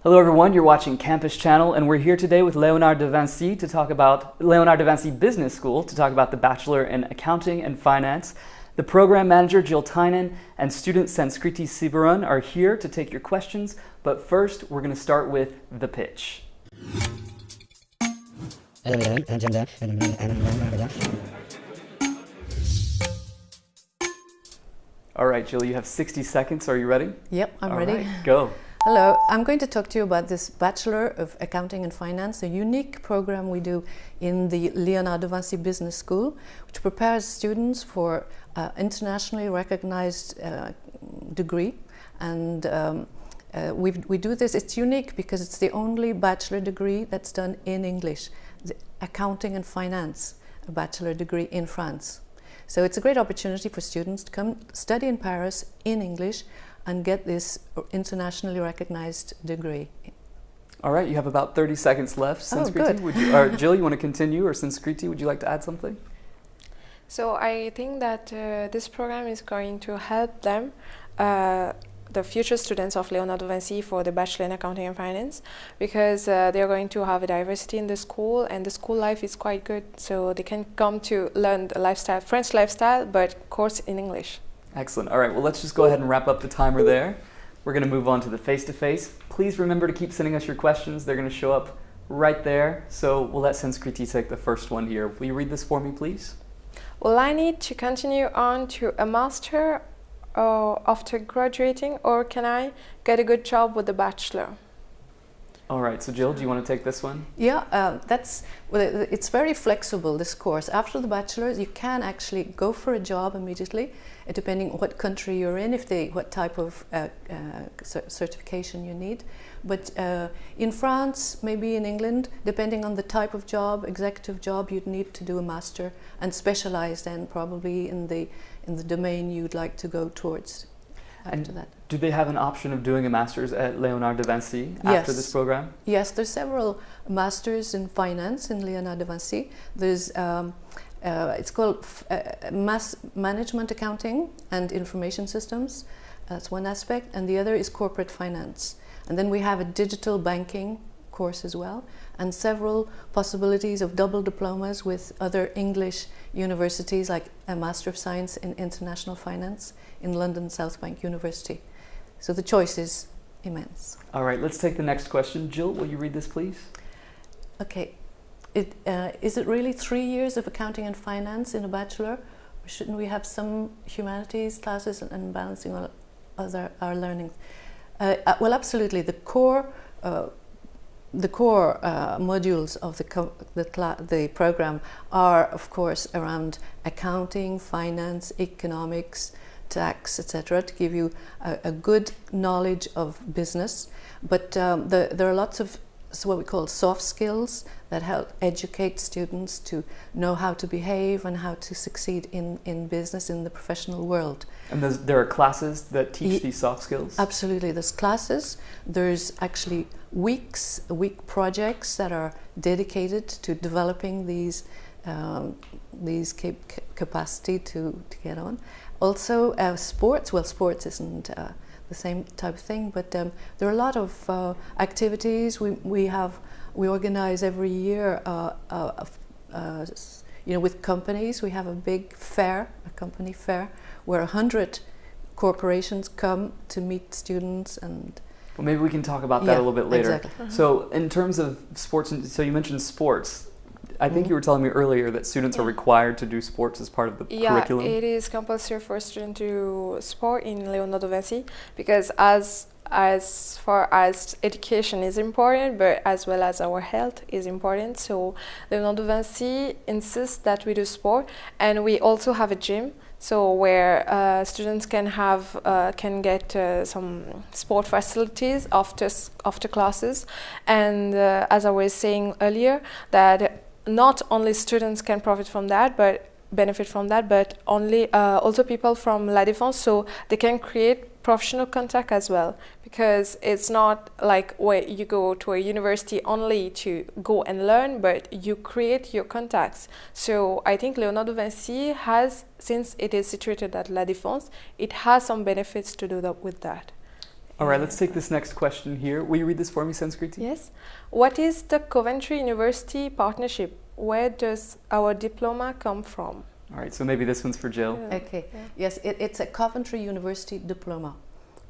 Hello everyone, you're watching Campus Channel and we're here today with Léonard de Vinci to talk about Léonard de Vinci Business School to talk about the Bachelor in Accounting and Finance. The program manager Jill Tynan and student Sanskriti Sibaran are here to take your questions, but first we're going to start with the pitch. All right, Jill, you have 60 seconds. Are you ready? Yep, I'm ready. All right, go. Hello, I'm going to talk to you about this Bachelor of Accounting and Finance, a unique program we do in the Léonard de Vinci Business School, which prepares students for internationally recognized degree. And we do this, it's unique because it's the only bachelor degree that's done in English, the Accounting and Finance, a bachelor degree in France. So it's a great opportunity for students to come study in Paris in English and get this internationally recognized degree. All right, you have about 30 seconds left. Sanskriti, would you, or Jill, you want to continue, or Sanskriti, would you like to add something? So I think that this program is going to help them, the future students of Léonard de Vinci, for the Bachelor in Accounting and Finance, because they're going to have a diversity in the school, and the school life is quite good, so they can come to learn the lifestyle, French lifestyle, but course in English. Excellent. All right, well, let's just go ahead and wrap up the timer there. We're going to move on to the face-to-face. Please remember to keep sending us your questions. They're going to show up right there. So we'll let Sanskriti take the first one here. Will you read this for me, please? Will I need to continue on to a master after graduating, or can I get a good job with the bachelor? All right, so Jill, do you want to take this one? Yeah, it's very flexible, this course. After the bachelor's, you can actually go for a job immediately, depending on what country you're in, what type of certification you need. But in France, maybe in England, depending on the type of job, executive job, you'd need to do a master and specialize then probably in the domain you'd like to go towards after that. Do they have an option of doing a master's at Léonard de Vinci after this program? Yes, there's several masters in finance in Léonard de Vinci. There's it's called Management Accounting and Information Systems. That's one aspect, and the other is Corporate Finance. And then we have a digital banking course as well, and several possibilities of double diplomas with other English universities, like a Master of Science in International Finance in London South Bank University. So the choice is immense. All right, let's take the next question. Jill, will you read this, please? Okay. Is it really 3 years of accounting and finance in a bachelor? Or shouldn't we have some humanities classes and balancing all our learning? Well, absolutely. The core modules of the program are, of course, around accounting, finance, economics, tax, etc., to give you a good knowledge of business. But there are lots of what we call soft skills that help educate students to know how to behave and how to succeed in business, in the professional world. And there are classes that teach these soft skills? Absolutely. There's classes. There's actually week projects that are dedicated to developing these capacity to get on. Also, sports. Well, sports isn't the same type of thing, but there are a lot of activities we organize every year. With companies, we have a big fair, a company fair, where 100 corporations come to meet students. And well, maybe we can talk about that a little bit later. Exactly. So in terms of sports, so you mentioned sports. I think you were telling me earlier that students are required to do sports as part of the curriculum. Yeah, it is compulsory for a student to do sport in Léonard de Vinci, because as far as education is important, but as well as our health is important. So Léonard de Vinci insists that we do sport, and we also have a gym. So where students can get some sport facilities after classes, and as I was saying earlier, that not only students can benefit from that, but also people from La Défense, so they can create professional contact as well, because it's not like where you go to a university only to go and learn, but you create your contacts. So I think Léonard de Vinci has, since it is situated at La Défense, it has some benefits to do that with that. All right, let's take this next question here. Will you read this for me, Sanskriti? Yes. What is the Coventry University partnership? Where does our diploma come from? All right, so maybe this one's for Jill. Yeah. Okay, yes, it's a Coventry University diploma.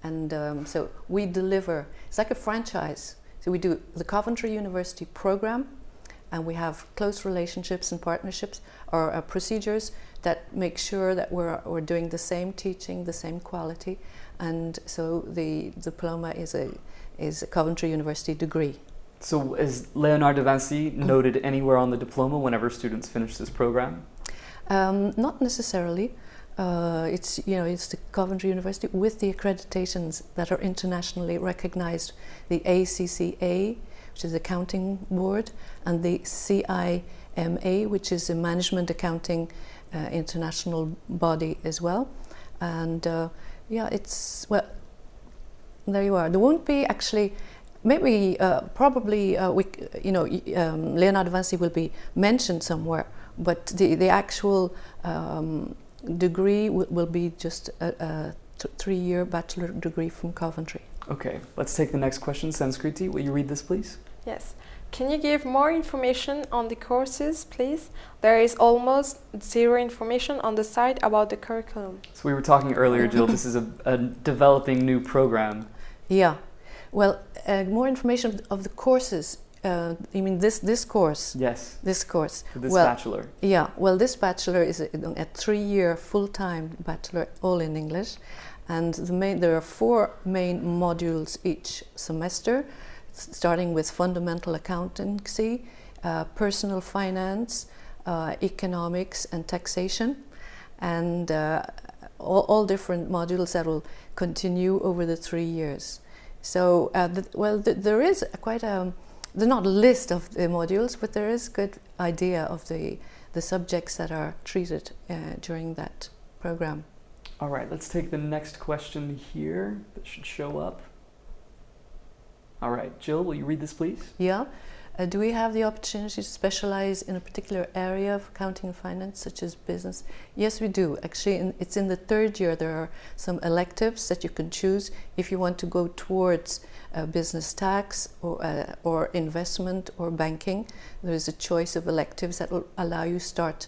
And so we deliver, it's like a franchise. So we do the Coventry University program, and we have close relationships and partnerships or procedures that make sure that we're doing the same teaching, the same quality. And so the diploma is a Coventry University degree. So is Léonard de Vinci noted anywhere on the diploma whenever students finish this program? Not necessarily. It's the Coventry University with the accreditations that are internationally recognized, the ACCA, which is the Accounting Board, and the CIMA, which is a Management Accounting international body as well. And there you are. There won't be actually. Maybe, probably, Léonard de Vinci will be mentioned somewhere, but the actual degree will be just a 3-year bachelor degree from Coventry. Okay, let's take the next question. Sanskriti, will you read this, please? Yes. Can you give more information on the courses, please? There is almost zero information on the site about the curriculum. So we were talking earlier, Jill, this is a developing new program. Yeah. Well, more information of the courses. You mean this course? Yes. This course. For this bachelor. Yeah. Well, this bachelor is a 3-year full-time bachelor, all in English, and there are 4 main modules each semester, starting with fundamental accountancy, personal finance, economics, and taxation, and all different modules that will continue over the 3 years. So, there is quite there's not a list of the modules, but there is a good idea of the subjects that are treated during that program. All right, let's take the next question here that should show up. All right, Jill, will you read this, please? Yeah. Do we have the opportunity to specialize in a particular area of accounting and finance, such as business? Yes, we do. Actually, it's in the 3rd year. There are some electives that you can choose if you want to go towards business tax or investment or banking. There is a choice of electives that will allow you start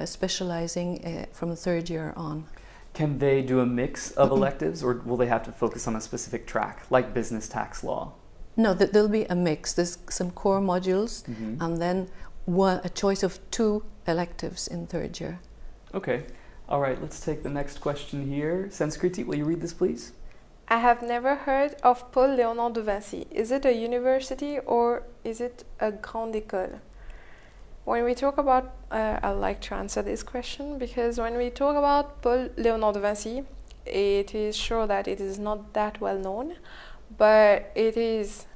specializing from the 3rd year on. Can they do a mix of electives, or will they have to focus on a specific track, like business tax law? No, there'll be a mix. There's some core modules, and then a choice of 2 electives in 3rd year. Okay. All right, let's take the next question here. Sanskriti, will you read this, please? I have never heard of Paul Léonard de Vinci. Is it a university or is it a grande école? When we talk about, I'd like to answer this question, because when we talk about Paul Léonard de Vinci, it is sure that it is not that well known, but it is,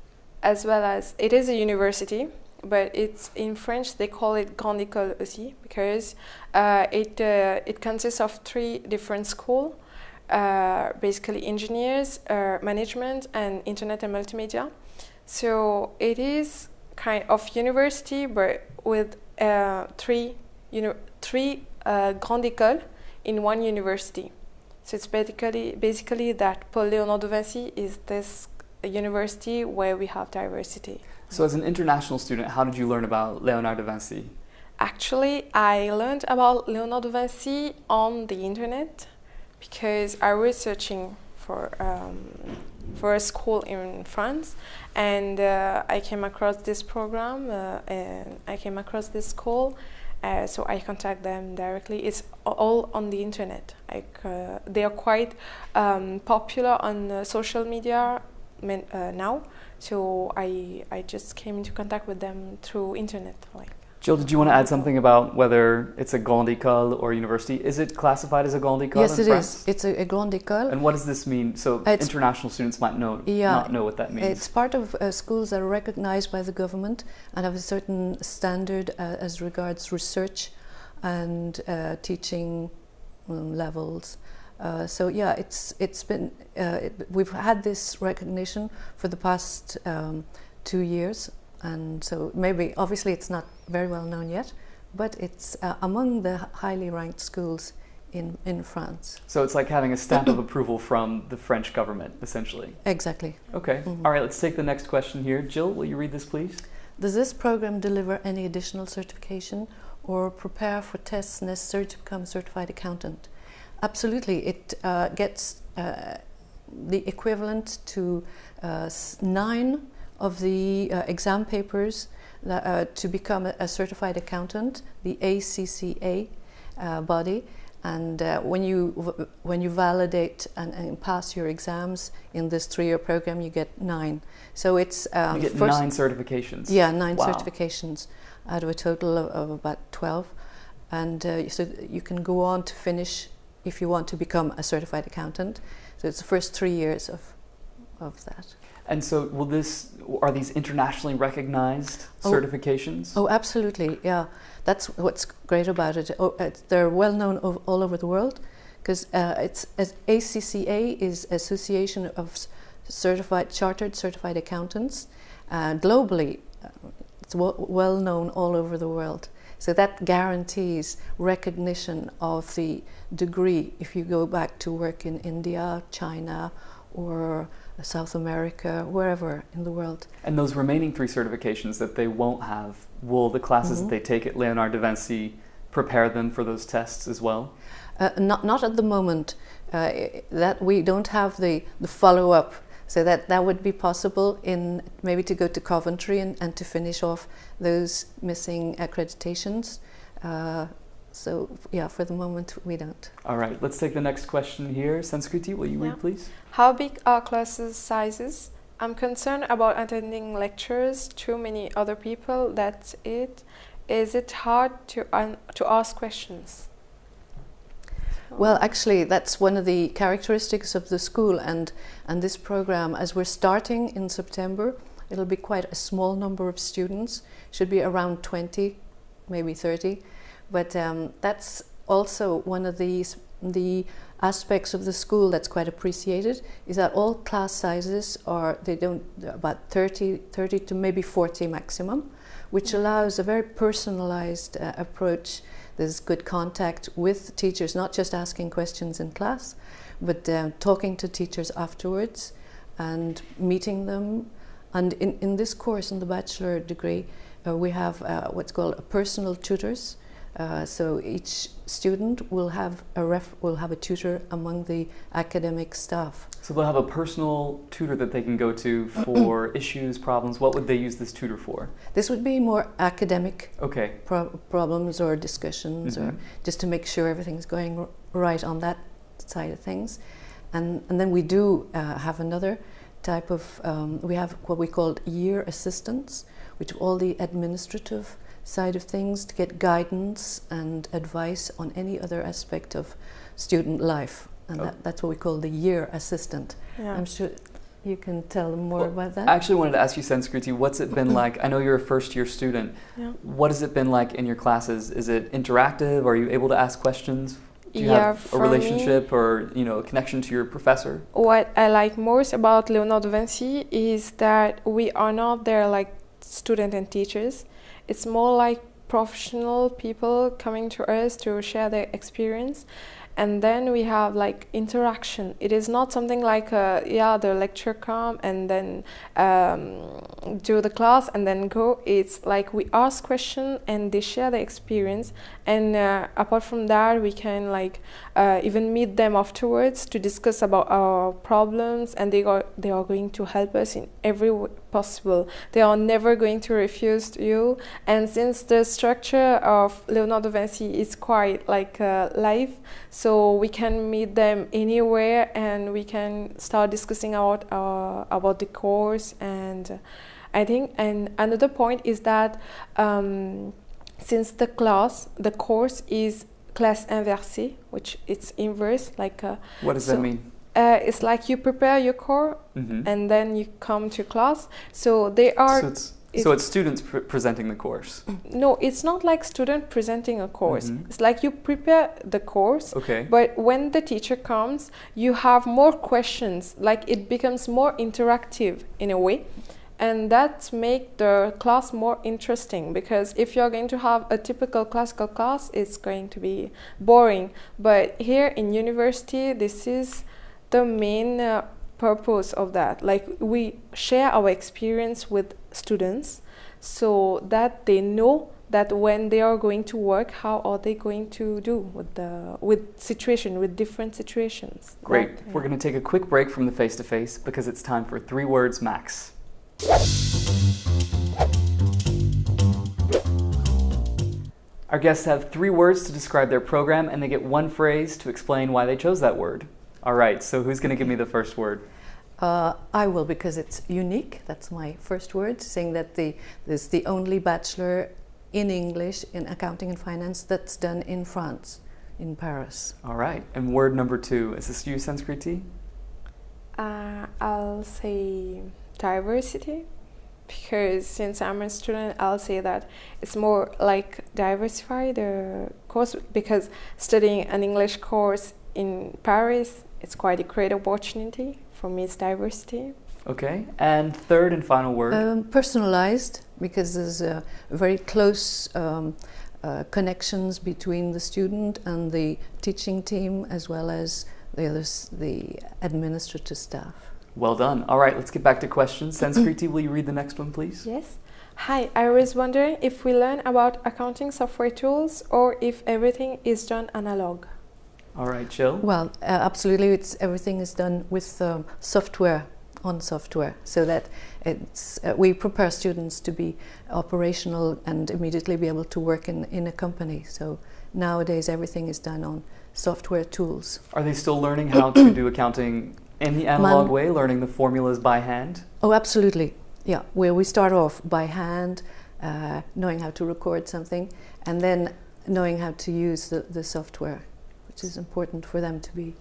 as well as, it is a university, but it's in French they call it grande école aussi, because it consists of 3 different schools, basically engineers, management, and internet and multimedia. So it is kind of university, but with 3 grande écoles in one university. So it's basically that Paul Léonard de Vinci is this university where we have diversity. So as an international student, how did you learn about Léonard de Vinci? Actually, I learned about Léonard de Vinci on the internet, because I was searching for a school in France, and I came across this program, and I came across this school. So I contact them directly. It's all on the internet. They are quite popular on social media now. So I just came into contact with them through internet. Jill, did you want to add something about whether it's a grande école or university? Is it classified as a grande école yes, in France? Yes, it is. It's a grande école. And what does this mean? So international students might not know what that means. It's part of schools that are recognized by the government and have a certain standard as regards research and teaching levels. So yeah, it's been we've had this recognition for the past 2 years. And so maybe, obviously it's not very well known yet, but it's among the highly ranked schools in France. So it's like having a stamp of approval from the French government, essentially. Exactly. Okay. All right, let's take the next question here. Jill, will you read this, please? Does this program deliver any additional certification or prepare for tests necessary to become a certified accountant? Absolutely. It gets the equivalent to 9 of the exam papers that, to become a certified accountant, the ACCA body. And when you validate and pass your exams in this 3-year program, you get 9. So it's you get 9 certifications. Yeah, 9 Wow. certifications out of a total of about 12, and so you can go on to finish if you want to become a certified accountant. So it's the first 3 years of that. And so are these internationally recognized certifications? Oh, absolutely, yeah. That's what's great about it. They're well known all over the world, because ACCA is Association of Chartered Certified Accountants. Globally, it's well known all over the world. So that guarantees recognition of the degree if you go back to work in India, China, or South America, wherever in the world. And those remaining 3 certifications that they won't have, will the classes that they take at Léonard de Vinci prepare them for those tests as well? Not at the moment. That we don't have the follow-up. So that would be possible in maybe to go to Coventry and to finish off those missing accreditations. So yeah, for the moment we don't. All right, let's take the next question here. Sanskriti, will you read, please? How big are classes sizes? I'm concerned about attending lectures, too many other people, that's it. Is it hard to ask questions? Well, actually, that's one of the characteristics of the school and this program. As we're starting in September, it'll be quite a small number of students, should be around 20, maybe 30. But that's also one of the aspects of the school that's quite appreciated, is that all class sizes are, about 30 to maybe 40 maximum, which allows a very personalized approach. There's good contact with teachers, not just asking questions in class, but talking to teachers afterwards and meeting them. And in this course, in the bachelor degree, we have what's called personal tutors. So each student will have a tutor among the academic staff. So they'll have a personal tutor that they can go to for issues, problems. What would they use this tutor for? This would be more academic problems or discussions, or just to make sure everything's going right on that side of things. And then we do have another type of, we have what we call year assistants, which all the administrative side of things to get guidance and advice on any other aspect of student life. And that's what we call the year assistant. Yeah. I'm sure you can tell them more about that. I actually wanted to ask you, Sanskriti, what's it been like? I know you're a first-year student. Yeah. What has it been like in your classes? Is it interactive? Are you able to ask questions? Do you have a relationship or a connection to your professor? What I like most about Léonard de Vinci is that we are not there like students and teachers. It's more like professional people coming to us to share their experience. And then we have like interaction. It is not something like, the lecture come and then do the class and then go. It's like we ask questions and they share their experience. And apart from that, we can like even meet them afterwards to discuss about our problems. And they are going to help us in every way possible. They are never going to refuse you. And since the structure of Léonard de Vinci is quite like live, so we can meet them anywhere and we can start discussing about the course. And I think, and another point is that since the course is classe inversée, which it's inverse, like what does that mean? It's like you prepare your course and then you come to class. So they are. So it's students presenting the course? No, it's not like student presenting a course. It's like you prepare the course, but when the teacher comes, you have more questions, like it becomes more interactive in a way. and that make the class more interesting, because if you're going to have a typical classical class, it's going to be boring. But here in university, this is the main purpose of that. Like, we share our experience with students so that they know that when they are going to work, how are they going to do with different situations. Great. We're going to take a quick break from the face-to-face because it's time for 3 words max. Our guests have 3 words to describe their program, and they get 1 phrase to explain why they chose that word. All right, so who's going to give me the first word? I will, because it's unique. That's my first word, saying that this is the only bachelor in English in accounting and finance that's done in France, in Paris. All right, and word number 2, is this you, Sanskriti? I'll say diversity, because since I'm a student, I'll say that it's more like diversify the course, because studying an English course in Paris, it's quite a great opportunity. For me, it's diversity. Okay, and third and final word? Personalized, because there's very close connections between the student and the teaching team, as well as the administrative staff. Well done. All right, let's get back to questions. Sanskriti, will you read the next one, please? Yes. Hi, I was wondering if we learn about accounting software tools or if everything is done analog. All right, Jill? Well, absolutely, everything is done with software, on software, so that we prepare students to be operational and immediately be able to work in a company. So nowadays everything is done on software tools. Are they still learning how to do accounting in the analog way, learning the formulas by hand? Oh, absolutely. Yeah, where we start off by hand, knowing how to record something, and then knowing how to use the software, which is important for them to be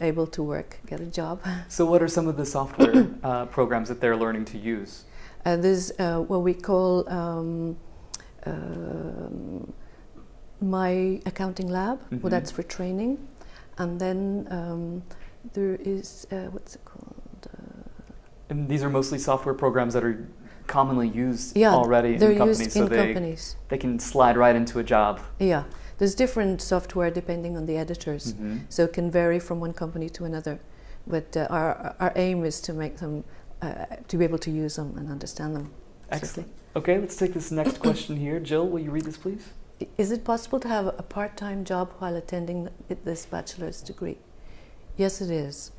able to work, get a job. So what are some of the software programs that they're learning to use? There's what we call My Accounting Lab. Mm-hmm. Well, that's for training. And then there is, what's it called? And these are mostly software programs that are commonly used already in companies, so they can slide right into a job. Yeah, there's different software depending on the editors, so it can vary from one company to another. But our aim is to make them, to be able to use them and understand them. Excellent. Okay, let's take this next question here. Jill, will you read this, please? Is it possible to have a part-time job while attending this bachelor's degree? Yes, it is.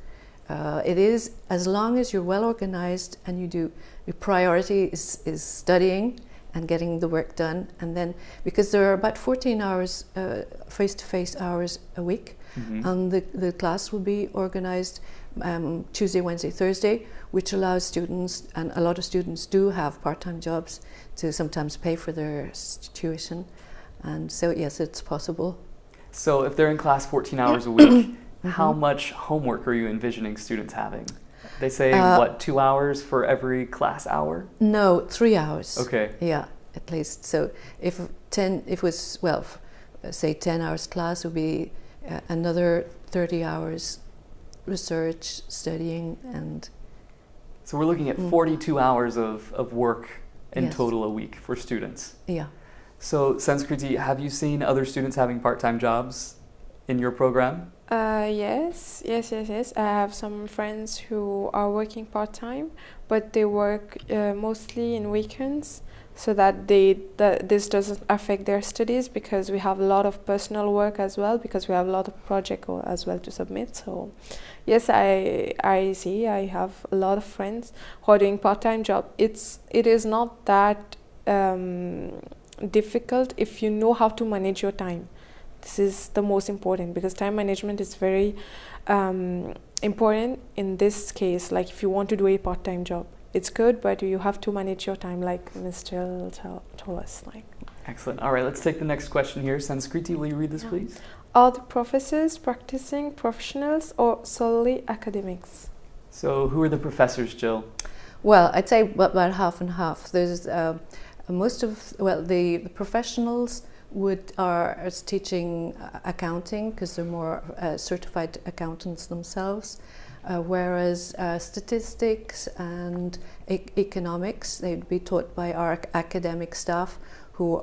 It is, as long as you're well organized and your priority is studying and getting the work done, and then, because there are about 14 hours, face-to-face hours a week, and the class will be organized Tuesday, Wednesday, Thursday, which allows students, and a lot of students do have part-time jobs, to sometimes pay for their tuition, and so yes, it's possible. So if they're in class 14 hours a week, how much homework are you envisioning students having? They say, what, 2 hours for every class hour? No, 3 hours. Okay. Yeah, at least. So if it was, well, say 10 hours class would be another 30 hours research, studying, and... So we're looking at 42 hours of work in total a week for students. Yeah. So, Sanskriti, have you seen other students having part-time jobs in your program? Yes. I have some friends who are working part-time, but they work mostly in weekends, so that this doesn't affect their studies, because we have a lot of personal work as well, because we have a lot of projects as well to submit. So yes, I see. I have a lot of friends who are doing part-time job. It is not that difficult if you know how to manage your time. This is the most important, because time management is very important in this case. Like, if you want to do a part-time job, it's good, but you have to manage your time, like Mr. told us. Like. Excellent. All right, let's take the next question here. Sanskriti, will you read this, please? Are the professors practicing professionals or solely academics? So who are the professors, Jill? Well, I'd say about half and half. There's the professionals are teaching accounting, because they're more certified accountants themselves, whereas statistics and economics, they'd be taught by our academic staff who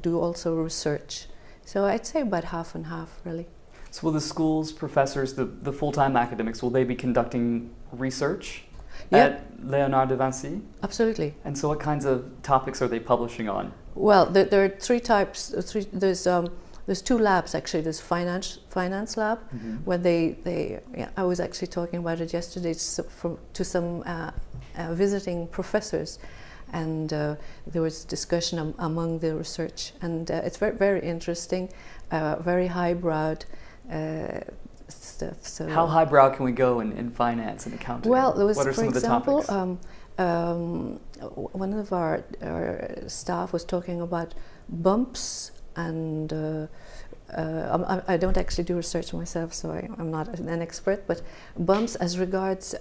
do also research. So I'd say about half and half, really. So will the school's professors, the full-time academics, will they be conducting research at Léonard de Vinci? Absolutely. And so what kinds of topics are they publishing on? Well, there are three types. There's two labs actually. There's finance lab, where I was actually talking about it yesterday to some visiting professors, and there was discussion among the research, and it's very, very interesting, very highbrow stuff. So how highbrow can we go in finance and accounting? Well, there was, what are for some example, of the topics? one of our staff was talking about bumps, and I don't actually do research myself, so I'm not an expert, but bumps as regards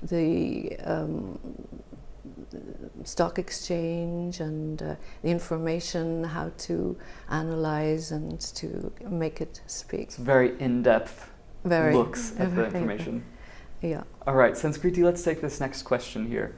the stock exchange and the information, how to analyze and to make it speak. It's very in-depth looks at the information. Yeah. All right, Sanskriti, let's take this next question here.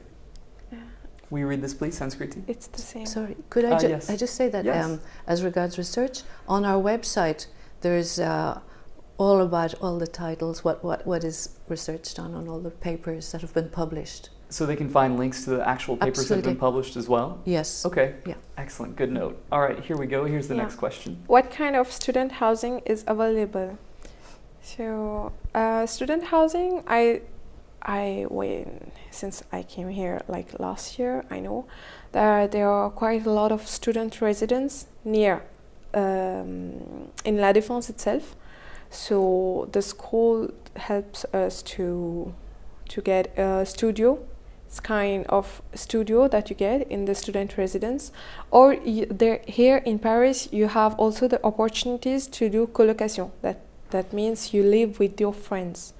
Will you read this, please, Sanskriti? It's the same. Sorry, could I, yes. I just say that Yes. as regards research, on our website there's all about all the titles, what is researched on all the papers that have been published. So they can find links to the actual papers that have been published as well? Yes. Okay. Yeah. Excellent. Good note. All right, here we go. Here's the next question. What kind of student housing is available? So, student housing, since I came here like last year, I know that there are quite a lot of student residents near in La Défense itself. So the school helps us to get a studio. It's kind of studio that you get in the student residence, or here in Paris you have also the opportunities to do colocation. That means you live with your friends,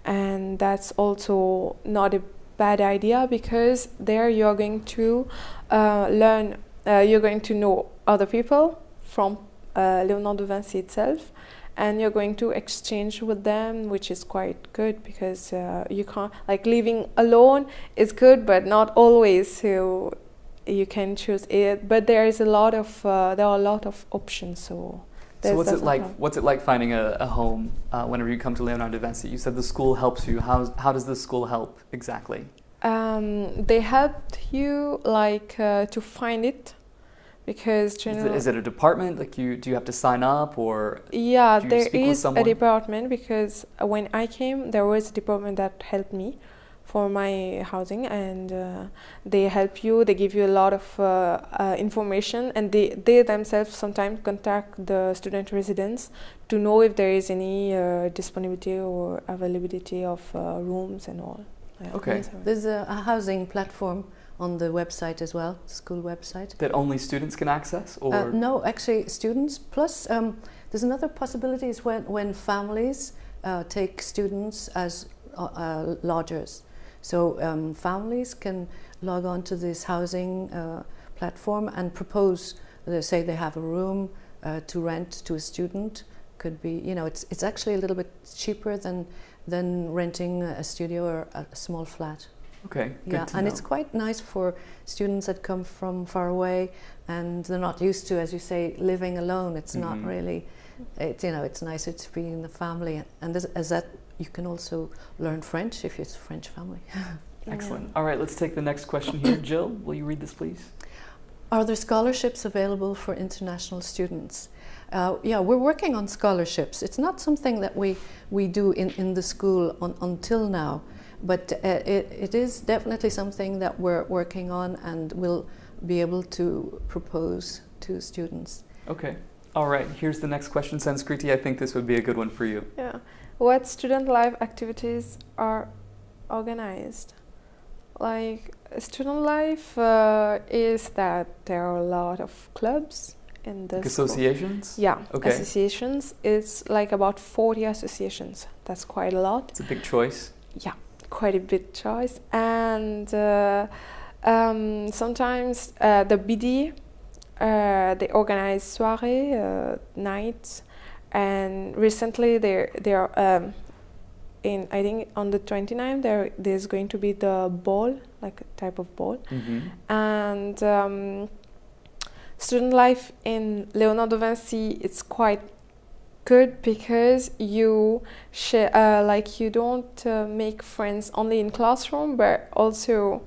and that's also not a bad idea, because there you're going to learn, you're going to know other people from Léonard de Vinci itself, and you're going to exchange with them, which is quite good, because you can't, like, living alone is good, but not always, so you can choose it. But there is there are a lot of options. So what's it like? What's it like finding a home whenever you come to Léonard de Vinci? You said the school helps you. How does the school help exactly? They helped you to find it. Because is it a department? Like, do you have to sign up, or yeah, do you there speak with is someone? a department, because when I came, there was a department that helped me for my housing, and they help you. They give you a lot of information, and they themselves sometimes contact the student residents to know if there is any disponibility or availability of rooms and all. Okay. There's a housing platform on the website as well, school website. That only students can access, or no, actually students. Plus, there's another possibility is when families take students as lodgers. So families can log on to this housing platform and propose. Say they have a room to rent to a student. Could be, it's actually a little bit cheaper than renting a studio or a small flat. Okay, good to and know. it's quite nice for students that come from far away, and they're not used to, as you say, living alone. It's not really, it's nicer to be in the family, and as that you can also learn French if it's a French family. Excellent. All right, let's take the next question here. Jill, will you read this, please? Are there scholarships available for international students? Yeah, we're working on scholarships. It's not something that we do in the school until now. But it is definitely something that we're working on and will be able to propose to students. Okay. All right. Here's the next question, Sanskriti. I think this would be a good one for you. Yeah. What student life activities are organized? Like, student life is that there are a lot of clubs in the school. Associations? Yeah. Okay. Associations. It's like about 40 associations. That's quite a lot. It's a big choice. Yeah. Quite a big choice, and sometimes the BD they organize soirée nights, and recently I think on the 29th there's going to be the ball, like a type of ball. And student life in Léonard de Vinci, it's quite good because you share, like you don't make friends only in classroom, but also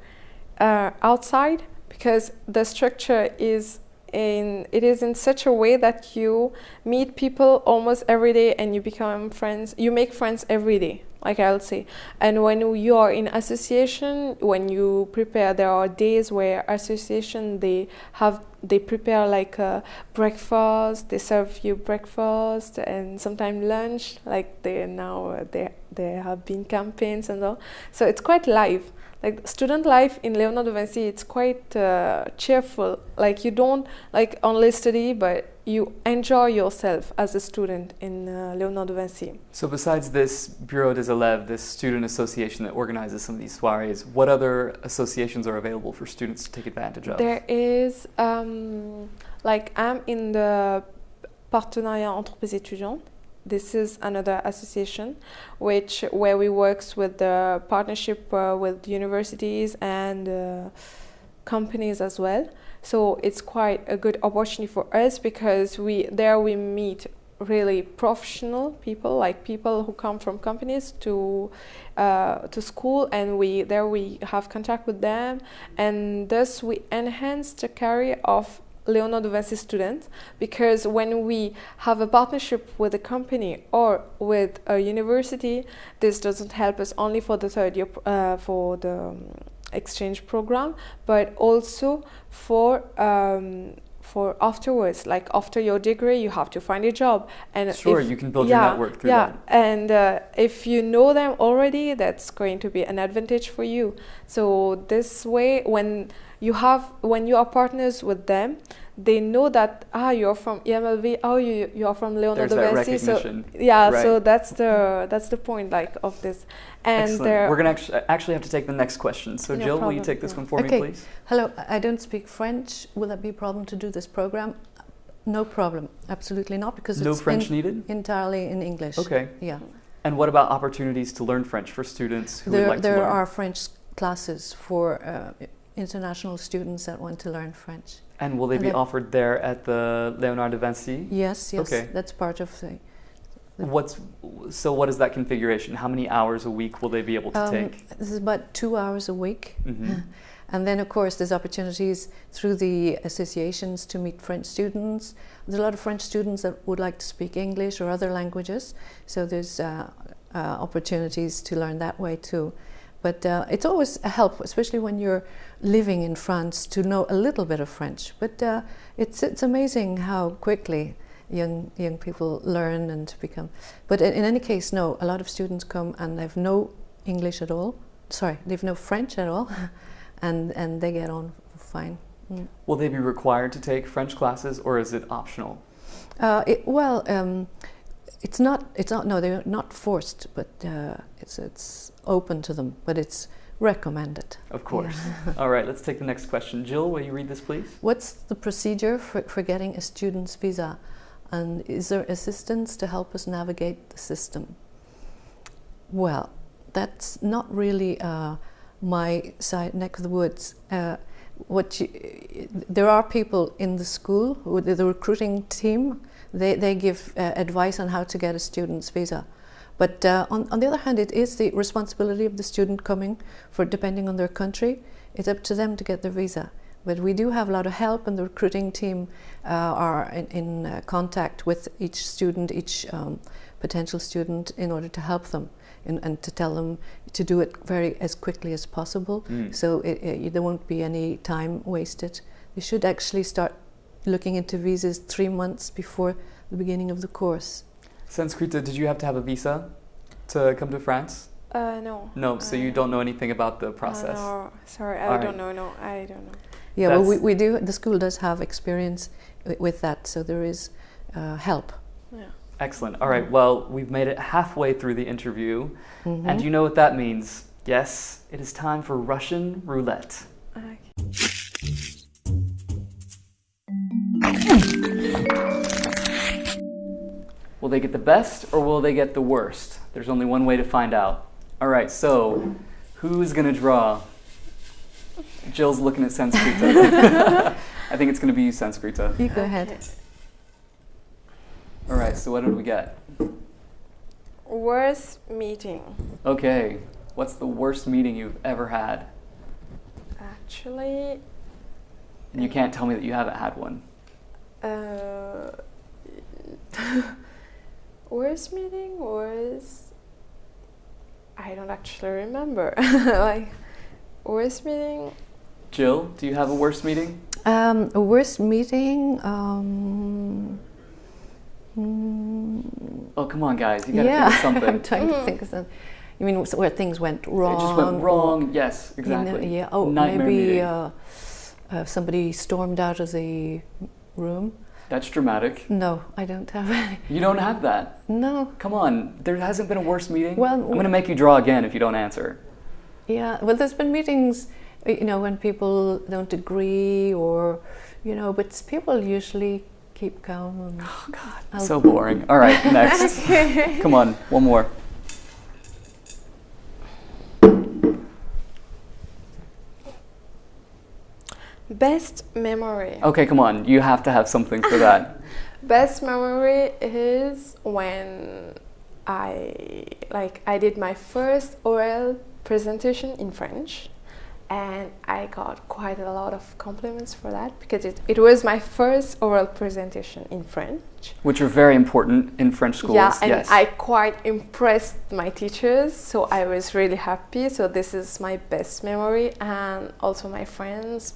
outside, because the structure is in such a way that you meet people almost every day and you become friends. You make friends every day, like I would say. And when you are in association, when you prepare, there are days where association they prepare like a breakfast. They serve you breakfast and sometimes lunch. Like they have been campaigns and all. So it's quite live. Like student life in Léonard de Vinci, it's quite cheerful. Like you don't like only study, but you enjoy yourself as a student in Léonard de Vinci. So besides this Bureau des Élèves, this student association that organizes some of these soirees, what other associations are available for students to take advantage of? There is, like I'm in the Partenariat Entreprises Étudiantes. This is another association where we work with the partnership with universities and companies as well. So it's quite a good opportunity for us because we meet really professional people, like people who come from companies to school, and we have contact with them, and thus we enhance the career of Léonard de Vinci students, because when we have a partnership with a company or with a university, this doesn't help us only for the third year for the exchange program, but also for afterwards. Like after your degree, you have to find a job, and sure, you can build your network through that. And if you know them already, that's going to be an advantage for you. So this way, when you are partners with them, they know that you're from EMLV, you are from Léonard de Vinci. Recognition. So yeah, right. So that's the point like of this. And excellent. We're going to actually have to take the next question. So no Jill, problem. will you take this one for me, Okay. please? Hello, I don't speak French. Will that be a problem to do this program? No problem, absolutely not, because no it's French needed? Entirely in English. Okay. Yeah. And what about opportunities to learn French for students who would like to learn? There are French classes for international students that want to learn French. And will they be offered there at the Léonard de Vinci? Yes, okay. That's part of the... What is that configuration? How many hours a week will they be able to take? This is about 2 hours a week. And then, of course, there's opportunities through the associations to meet French students. There's a lot of French students that would like to speak English or other languages, so there's opportunities to learn that way too. But it's always a help, especially when you're living in France, to know a little bit of French. But it's amazing how quickly young people learn and become. But in any case, no, a lot of students come and they have no English at all. Sorry, they have no French at all, and they get on fine. Will they be required to take French classes, or is it optional? It's not. No, they're not forced, but it's open to them. But it's recommended. Of course. Yeah. All right, let's take the next question. Jill, will you read this, please? What's the procedure for getting a student's visa, and is there assistance to help us navigate the system? Well, that's not really my side, neck of the woods. There are people in the school, the recruiting team. They give advice on how to get a student's visa. But on the other hand, it is the responsibility of the student coming, depending on their country. It's up to them to get their visa. But we do have a lot of help, and the recruiting team are in contact with each student, each potential student, in order to help them and to tell them to do it as quickly as possible. So there won't be any time wasted. They should actually start looking into visas 3 months before the beginning of the course. Sanskrita, did you have to have a visa to come to France? No. No, so you don't know anything about the process? No, sorry, I don't know. No, I don't know. Yeah, well, we do. The school does have experience with that, so there is help. Yeah. Excellent. All right, well, we've made it halfway through the interview, and you know what that means. Yes, it is time for Russian roulette. Okay. Will they get the best, or will they get the worst? There's only one way to find out. All right, so who's going to draw? Jill's looking at Sanskrita. I think it's going to be you, Sanskrita. You go ahead. All right, so what did we get? Worst meeting. Okay, what's the worst meeting you've ever had? Actually, And you can't tell me that you haven't had one. Worst meeting was, I don't actually remember. Like, worst meeting. Jill, do you have a worst meeting? A worst meeting. Oh, come on, guys, you gotta Yeah, think of something. I'm trying to think of something. You mean where things went wrong? It just went wrong. Yes, You know, exactly. yeah. Oh, Nightmare maybe meeting. somebody stormed out of the room. That's dramatic. No, I don't have any. You don't have that. No. Come on, there hasn't been a worse meeting. Well, I'm going to make you draw again if you don't answer. Yeah. Well, there's been meetings, you know, when people don't agree, or, you know, but people usually keep calm. And Oh God, so boring. All right, next. Come on, one more. Best memory. Okay, come on. You have to have something for that. Best memory is when I did my first oral presentation in French, and I got quite a lot of compliments for that because it was my first oral presentation in French. Which are very important in French schools. Yeah, and yes. I quite impressed my teachers, so I was really happy. So this is my best memory, and also my friends.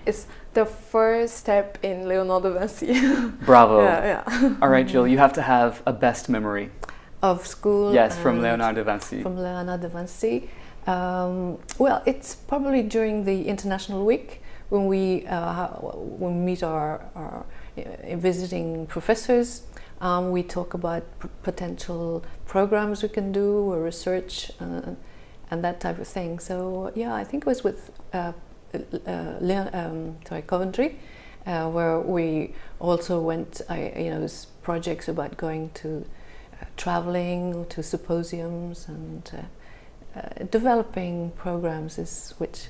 It's the first step in Léonard de Vinci. Bravo. Yeah. All right, Jill, you have to have a best memory. Of school. Yes, from Léonard de Vinci. From Léonard de Vinci. Well, it's probably during the International Week when we meet our visiting professors. We talk about potential programs we can do, or research, and that type of thing. So yeah, I think it was with Coventry, where we also went. There's projects about going to traveling to symposiums and developing programs is which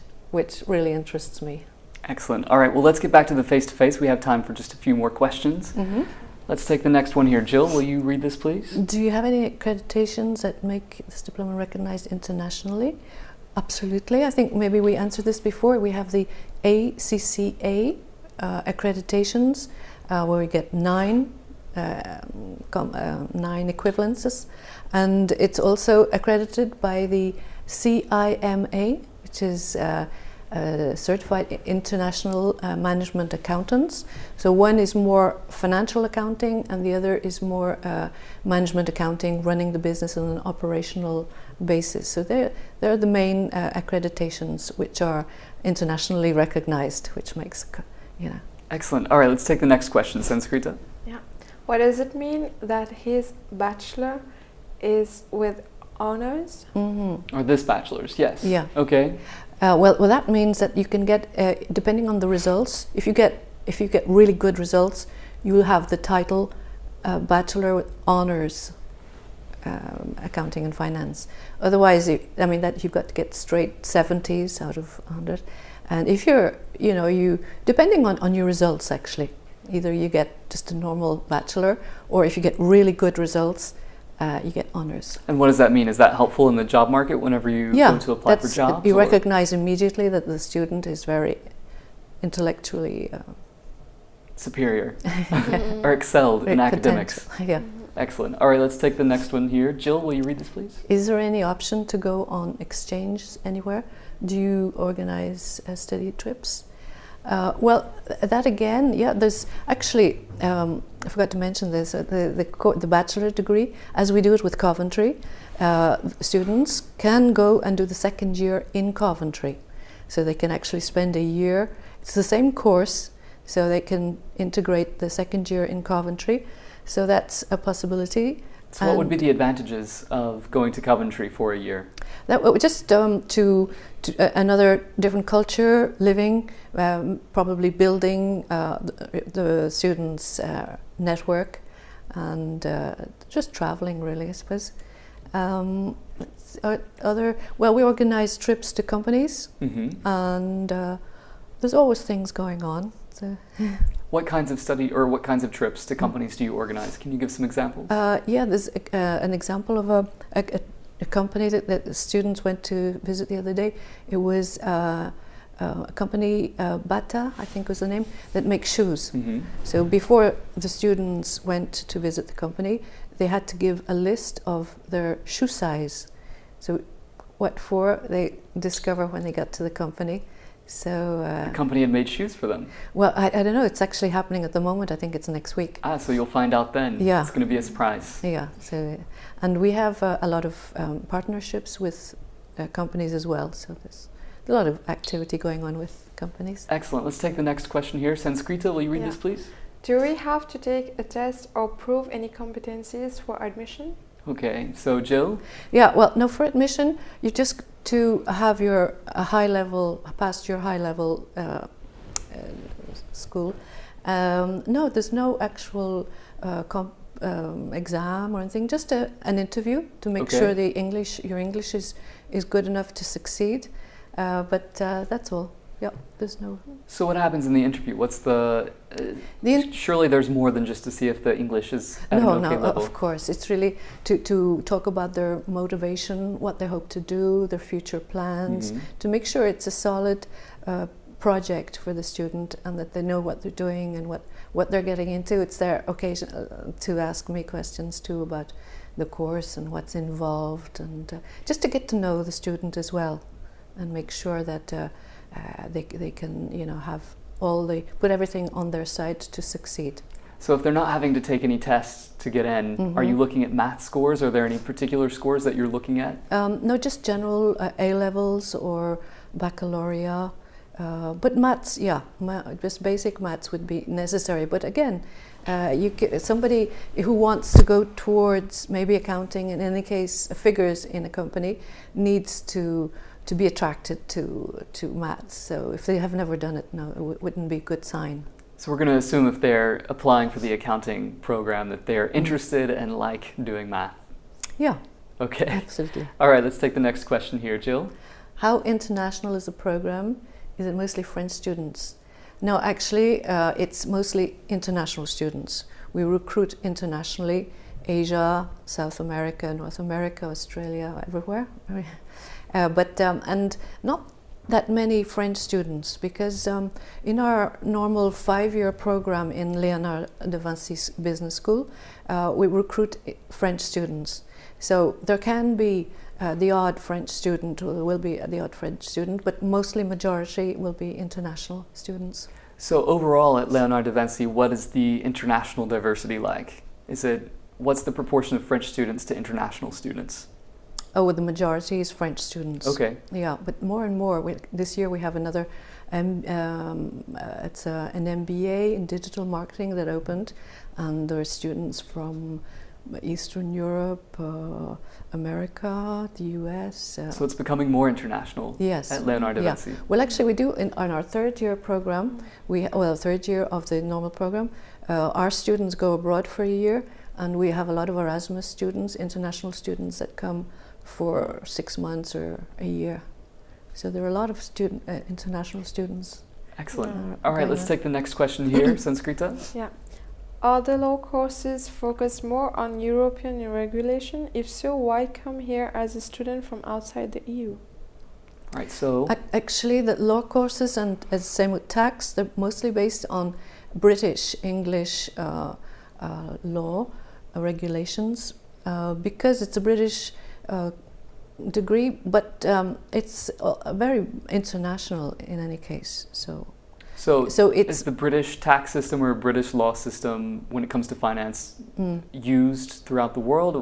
really interests me. Excellent. All right, well, let's get back to the face-to-face. We have time for just a few more questions. Mm-hmm. Let's take the next one here. Jill, will you read this, please? Do you have any accreditations that make this diploma recognized internationally? Absolutely. I think maybe we answered this before. We have the ACCA accreditations, where we get 9 equivalences, and it's also accredited by the CIMA, which is Certified International Management Accountants. So one is more financial accounting, and the other is more management accounting, running the business on an operational basis. So they're the main accreditations which are internationally recognized, which makes, Excellent. All right, let's take the next question. Sanskrita. Yeah. What does it mean that his bachelor is with honors? Mm-hmm. Or this bachelor's, yes. Yeah. Okay. Well, that means that you can get, depending on the results, if you get really good results, you will have the title Bachelor with Honors Accounting and Finance. Otherwise, that you've got to get straight 70s out of 100. And if you're, depending on your results, actually, either you get just a normal bachelor, or if you get really good results, you get honors. And what does that mean? Is that helpful in the job market whenever you go to apply for jobs? You recognize immediately that the student is very intellectually superior or excelled in academics. Yeah. Excellent. All right, let's take the next one here. Jill, will you read this, please? Is there any option to go on exchange anywhere? Do you organize study trips? Well, that again, yeah, there's actually, I forgot to mention this, the bachelor degree, as we do it with Coventry, students can go and do the second year in Coventry. So they can actually spend a year, it's the same course, so they can integrate the second year in Coventry. So that's a possibility. So what would be the advantages of going to Coventry for a year? That just to another different culture, living, probably building the students' network, and just traveling really, I suppose. Well, we organize trips to companies, and there's always things going on. So. What kinds of what kinds of trips to companies do you organize? Can you give some examples? Yeah, there's an example of a company that the students went to visit the other day. It was a company, Bata, I think was the name, that makes shoes. So before the students went to visit the company, they had to give a list of their shoe size. So what for, they discover when they got to the company. So the company had made shoes for them. Well, I don't know. It's actually happening at the moment. I think it's next week. Ah, so you'll find out then. Yeah, it's going to be a surprise. Yeah. So, and we have a lot of partnerships with companies as well. So there's a lot of activity going on with companies. Excellent. Let's take the next question here. Sanskrita, will you read this, please? Do we have to take a test or prove any competencies for admission? Okay. So Jill. Yeah. Well, no. For admission, you just to have your high level, past your high level school. No, there's no actual exam or anything. Just an interview to make sure your English is good enough to succeed. But that's all. Yeah, there's no. So what happens in the interview? What's surely there's more than just to see if the English is at an okay level. Of course. It's really to talk about their motivation, what they hope to do, their future plans, to make sure it's a solid project for the student and that they know what they're doing and what they're getting into. It's their occasion to ask me questions too about the course and what's involved, and just to get to know the student as well and make sure that they can, have put everything on their side to succeed. So if they're not having to take any tests to get in, are you looking at math scores? Are there any particular scores that you're looking at? No, just general A-levels or baccalaureate. But maths, just basic maths would be necessary. But again, somebody who wants to go towards maybe accounting, in any case figures in a company, needs to be attracted to maths. So if they have never done it, no, it wouldn't be a good sign. So we're going to assume if they're applying for the accounting program that they're interested and like doing math. Yeah. Okay. Absolutely. All right, let's take the next question here, Jill. How international is the program? Is it mostly French students? No, actually, it's mostly international students. We recruit internationally, Asia, South America, North America, Australia, everywhere. But not that many French students, because in our normal 5-year program in Léonard de Vinci Business School, we recruit French students. So there can be the odd French student, or there will be the odd French student, but mostly majority will be international students. So overall at Léonard de Vinci, what is the international diversity like? What's the proportion of French students to international students? Oh, the majority is French students. Okay. Yeah, but more and more. This year we have another, it's an MBA in digital marketing that opened, and there are students from Eastern Europe, America, the US. So it's becoming more international. Yes. At Léonard de Vinci. Well, actually, we do on our 3rd year program. Third year of the normal program. Our students go abroad for a year, and we have a lot of Erasmus students, international students that come for 6 months or a year. So there are a lot of international students. Excellent. All right, let's take the next question here, Sanskrita. Yeah. Are the law courses focused more on European regulation? If so, why come here as a student from outside the EU? Right, so... Actually, the law courses, and as same with tax, they're mostly based on British English law regulations, because it's a British degree, but it's very international in any case. So is the British tax system or British law system, when it comes to finance, used throughout the world?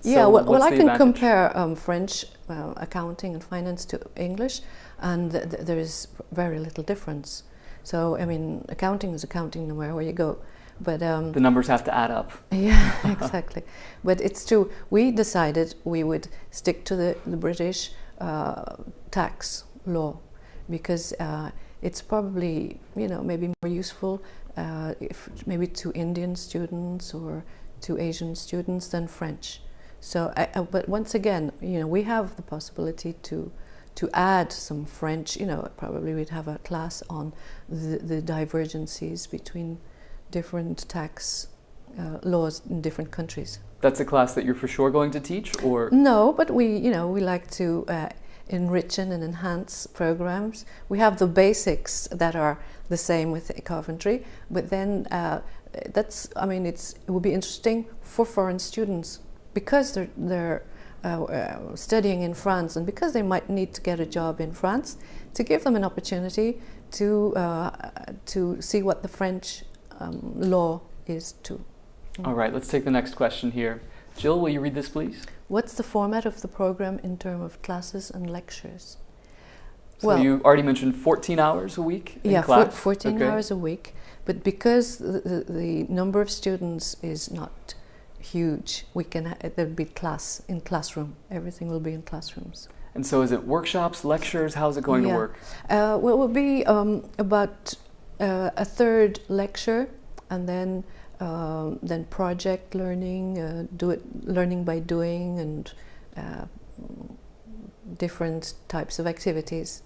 I can compare French accounting and finance to English, and there is very little difference. So, I mean, accounting is accounting no matter where you go. But the numbers have to add up. Yeah, exactly. But it's true. We decided we would stick to the British tax law, because it's probably, maybe more useful maybe to Indian students or to Asian students than French. So, but once again, we have the possibility to add some French. Probably we'd have a class on the divergences between different tax laws in different countries. That's a class that you're for sure going to teach, or no? But we like to enrich and enhance programs. We have the basics that are the same with Coventry, but then it would be interesting for foreign students because they're studying in France, and because they might need to get a job in France, to give them an opportunity to see what the French law is too. All right, let's take the next question here. Jill, will you read this, please? What's the format of the program in terms of classes and lectures? So you already mentioned 14 hours a week in class? Yeah, 14 hours a week. But because the number of students is not huge, there'll be classroom. Everything will be in classrooms. And so is it workshops, lectures? How's it going to work? Well, it will be about a third lecture, and then project learning, learning by doing, and different types of activities.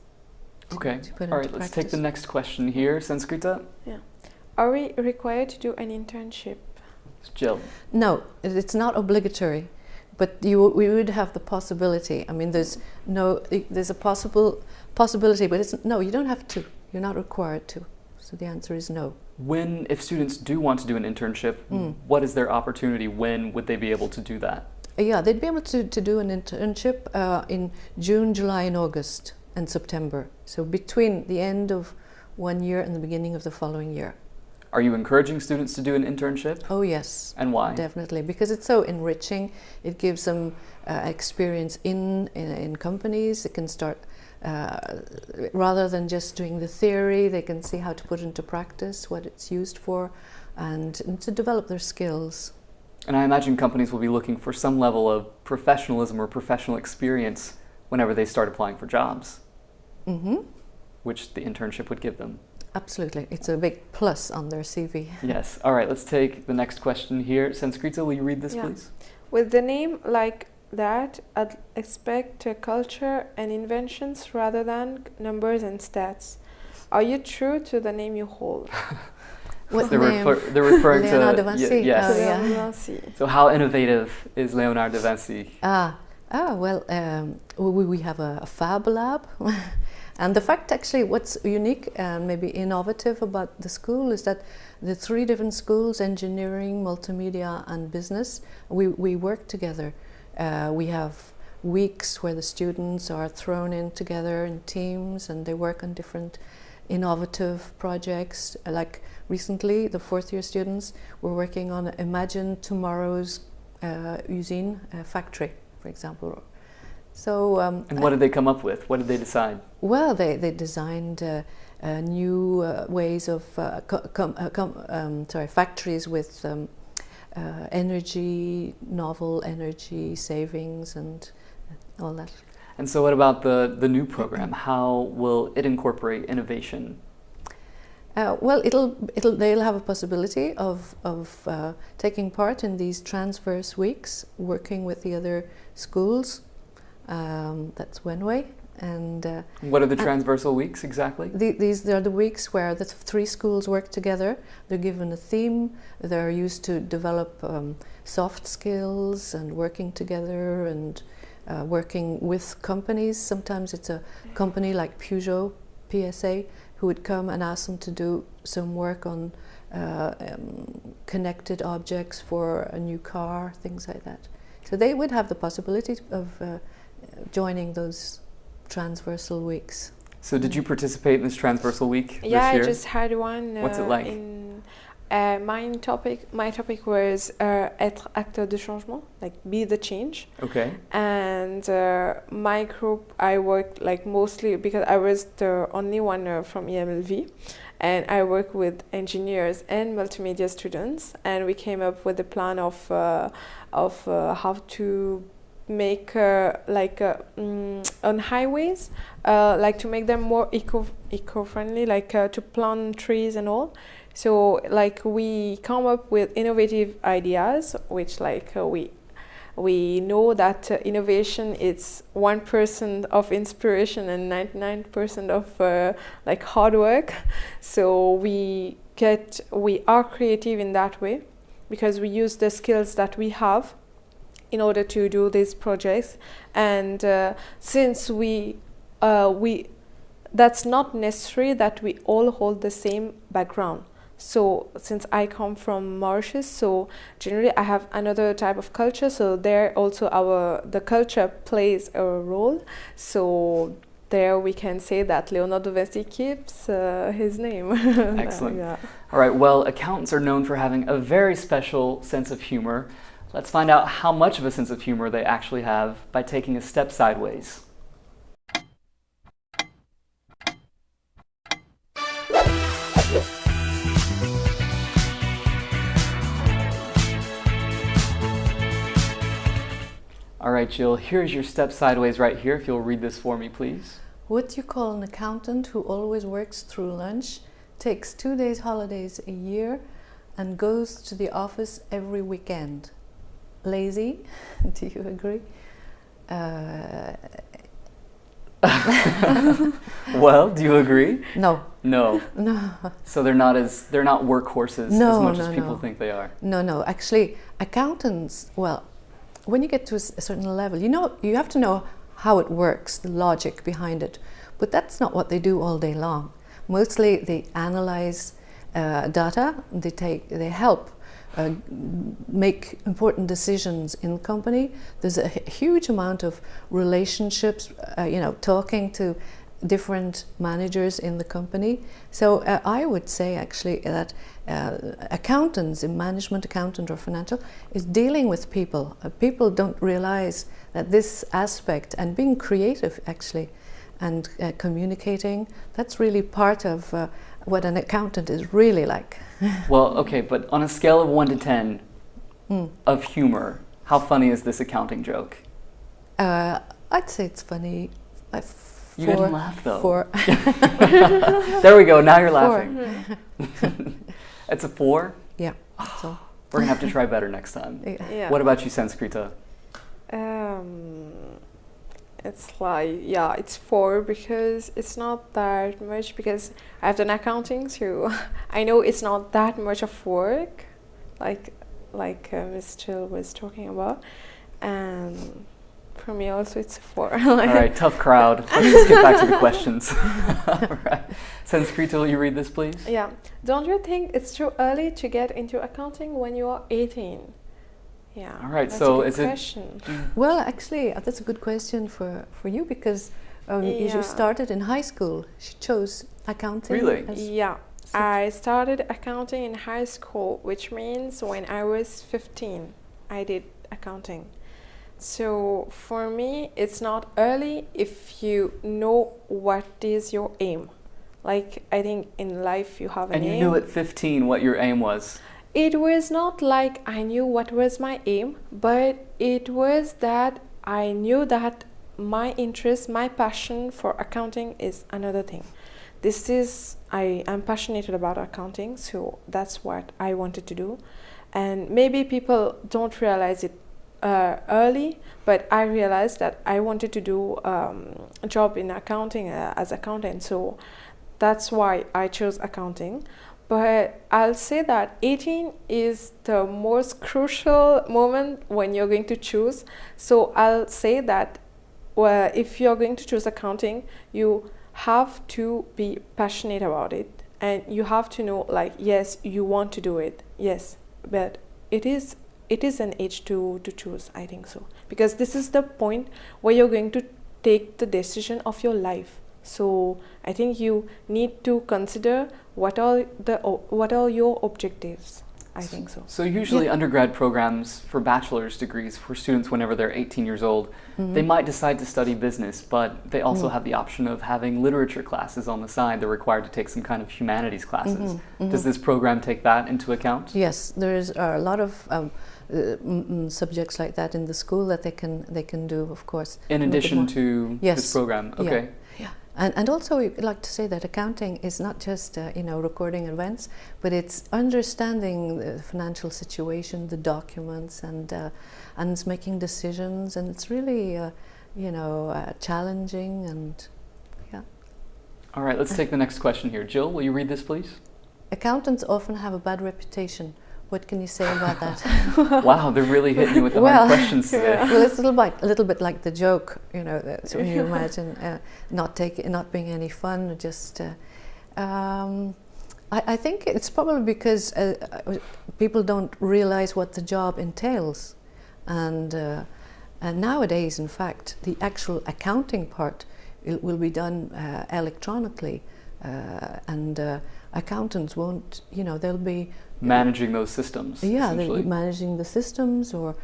Okay. All right, let's take the next question here. Sanskrita? Yeah. Are we required to do an internship? Jill? No, it's not obligatory, but we would have the possibility. I mean, there's a possibility, but you don't have to. You're not required to. So the answer is no. If students do want to do an internship, what is their opportunity? When would they be able to do that? Yeah, they'd be able to do an internship in June, July, and August, and September. So between the end of one year and the beginning of the following year. Are you encouraging students to do an internship? Oh, yes. And why? Definitely, because it's so enriching. It gives them experience in companies. It can start, rather than just doing the theory, they can see how to put into practice what it's used for, and to develop their skills. And I imagine companies will be looking for some level of professionalism or professional experience whenever they start applying for jobs, which the internship would give them. Absolutely. It's a big plus on their CV. Yes. All right, let's take the next question here. Sanskrita, will you read this, please? With the name like that, I'd expect culture and inventions rather than numbers and stats. Are you true to the name you hold? What they're name? They're referring Léonard to... de Vinci. Yes. Oh, yeah. De Vinci. So how innovative is Léonard de Vinci? Well, we have a fab lab. And the fact, actually, what's unique and maybe innovative about the school is that the three different schools, engineering, multimedia, and business, we work together. We have weeks where the students are thrown in together in teams, and they work on different innovative projects. Like recently, the fourth-year students were working on Imagine Tomorrow's usine factory, for example. So, and what did they come up with? What did they decide? Well, they designed new ways of factories with novel energy savings and all that. And so what about the new program? How will it incorporate innovation? Well, they'll have a possibility of taking part in these transverse weeks, working with the other schools. That's one way. And what are the transversal weeks exactly? These are the weeks where the three schools work together. They're given a theme. They're used to develop soft skills and working together and working with companies. Sometimes it's a company like Peugeot, PSA, who would come and ask them to do some work on connected objects for a new car, things like that. So they would have the possibility of joining those transversal weeks. So did you participate in this transversal week this year? I just had one. What's it like? My topic was être acteur de changement, like be the change. Okay. And my group, I worked like mostly because I was the only one from EMLV, and I worked with engineers and multimedia students, and we came up with a plan of how to make on highways, like to make them more eco-friendly, like to plant trees and all. So like we come up with innovative ideas, which like we We know that innovation is 1% of inspiration and 99% of like hard work. So we are creative in that way because we use the skills that we have in order to do these projects. And since that's not necessary that we all hold the same background. So since I come from Mauritius, so generally I have another type of culture, so there also the culture plays a role. So there we can say that Léonard de Vinci keeps his name. Excellent. Yeah. All right, well, accountants are known for having a very special sense of humor. Let's find out how much of a sense of humor they actually have by taking a step sideways. All right, Jill, here's your step sideways right here. If you'll read this for me, please. What you call an accountant who always works through lunch, takes 2 days holidays a year, and goes to the office every weekend. Lazy? Do you agree? Well, do you agree? No. No. No. So they're not workhorses as much as people think they are. No. Actually, accountants, well, when you get to a certain level, you have to know how it works, the logic behind it. But that's not what they do all day long. Mostly they analyze data, they help make important decisions in the company. There's a huge amount of relationships, talking to different managers in the company. So I would say actually that accountants, in management accountant or financial, is dealing with people. People don't realize that this aspect and being creative actually and communicating, that's really part of what an accountant is really like. Well, okay, but on a scale of 1 to 10 of humor, how funny is this accounting joke? I'd say it's funny. You didn't laugh though. 4. There we go, now you're laughing. It's a 4? Yeah. So. We're gonna have to try better next time. Yeah. What about you, Sanskrita? It's like, yeah, it's 4 because it's not that much, because I've done accounting, so I know it's not that much of work, like Ms. Jill was talking about, and for me also it's a 4. All right, tough crowd. Let's just get back to the questions. All right. Sanskrita, will you read this, please? Yeah. Don't you think it's too early to get into accounting when you are 18? Yeah. All right, that's so a good is question. Well, actually, that's a good question for you, because you started in high school. She chose accounting. Really? Yeah. I started accounting in high school, which means when I was 15, I did accounting. So for me, it's not early if you know what is your aim. Like, I think in life you have an aim. And you knew at 15 what your aim was. It was not like I knew what was my aim, but it was that I knew that my interest, my passion for accounting is another thing. I am passionate about accounting, so that's what I wanted to do. And maybe people don't realize it early, but I realized that I wanted to do a job in accounting as accountant, so that's why I chose accounting. But I'll say that 18 is the most crucial moment when you're going to choose. So I'll say that if you're going to choose accounting, you have to be passionate about it. And you have to know, like, yes, you want to do it. Yes, but it is an age to choose, I think so. Because this is the point where you're going to take the decision of your life. So I think you need to consider what are your objectives. I think so. So usually undergrad programs for bachelor's degrees for students whenever they're 18 years old, they might decide to study business, but they also have the option of having literature classes on the side. They're required to take some kind of humanities classes. Does this program take that into account? Yes, there is a lot of subjects like that in the school that they can do, of course. In addition to this program, okay. Yeah. And also, we'd like to say that accounting is not just recording events, but it's understanding the financial situation, the documents, and it's making decisions, and it's really challenging, and yeah. All right, let's take the next question here. Jill, will you read this, please? Accountants often have a bad reputation. What can you say about that? Wow, they're really hitting you with the hard questions today. Yeah. Well, it's a little bit like the joke, that's when you imagine not being any fun. Just, I think it's probably because people don't realize what the job entails, and nowadays, in fact, the actual accounting part will be done electronically, and accountants won't. They'll be managing those systems. Yeah, they're managing the systems, or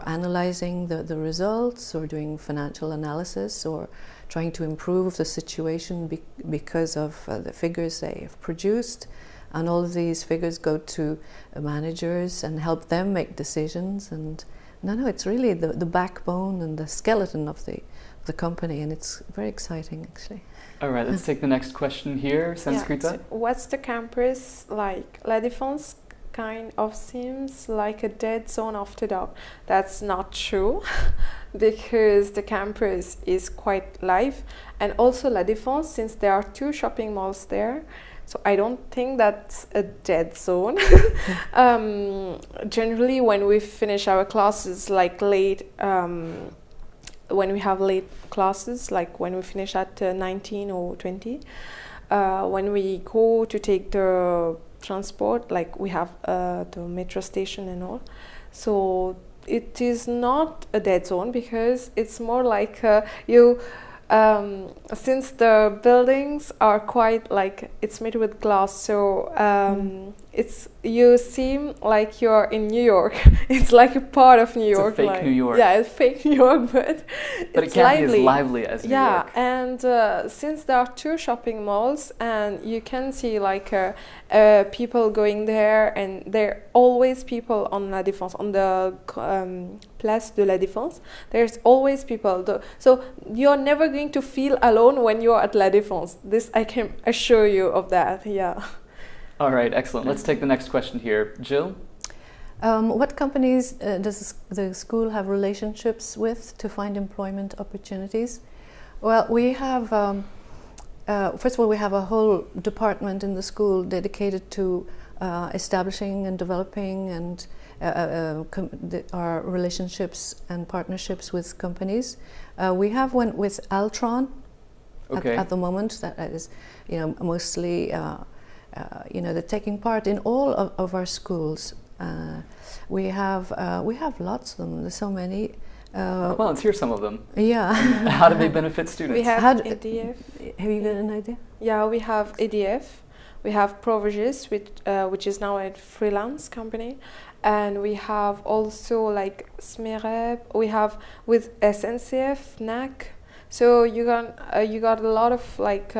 analyzing the results, or doing financial analysis, or trying to improve the situation because of the figures they have produced. And all of these figures go to managers and help them make decisions. And no, it's really the backbone and the skeleton of the company, and it's very exciting, actually. All right, let's take the next question here. Sanskrita? Yeah, so what's the campus like? La Défense kind of seems like a dead zone after dark. That's not true, because the campus is quite live, and also La Défense, since there are 2 shopping malls there, so I don't think that's a dead zone. Generally, when we finish our classes like late, when we have late classes, like when we finish at 19 or 20, when we go to take the transport, like we have the metro station and all, so it is not a dead zone, because it's more like since the buildings are quite like, it's made with glass, so you seem like you're in New York. It's like a part of New York. It's a fake New York. Yeah, it's fake New York, but it can't be as lively as New York. Yeah, and since there are 2 shopping malls, and you can see like people going there, and there are always people on La Défense, on the Place de la Défense. There's always people. So you're never going to feel alone when you're at La Défense. This I can assure you of that. Yeah. All right, excellent. Let's take the next question here. Jill? What companies does the school have relationships with to find employment opportunities? Well, we have, first of all, we have a whole department in the school dedicated to establishing and developing and our relationships and partnerships with companies. We have one with Altron at the moment, that is, mostly they're taking part in all of our schools. We have lots of them. There's so many. Well, let's hear some of them. Yeah. How do they benefit students? We have ADF. Have you got an idea? Yeah, we have ADF. We have Proviges, which is now a freelance company, and we have also like SMEREP. We have with SNCF, NAC. So you got a lot of like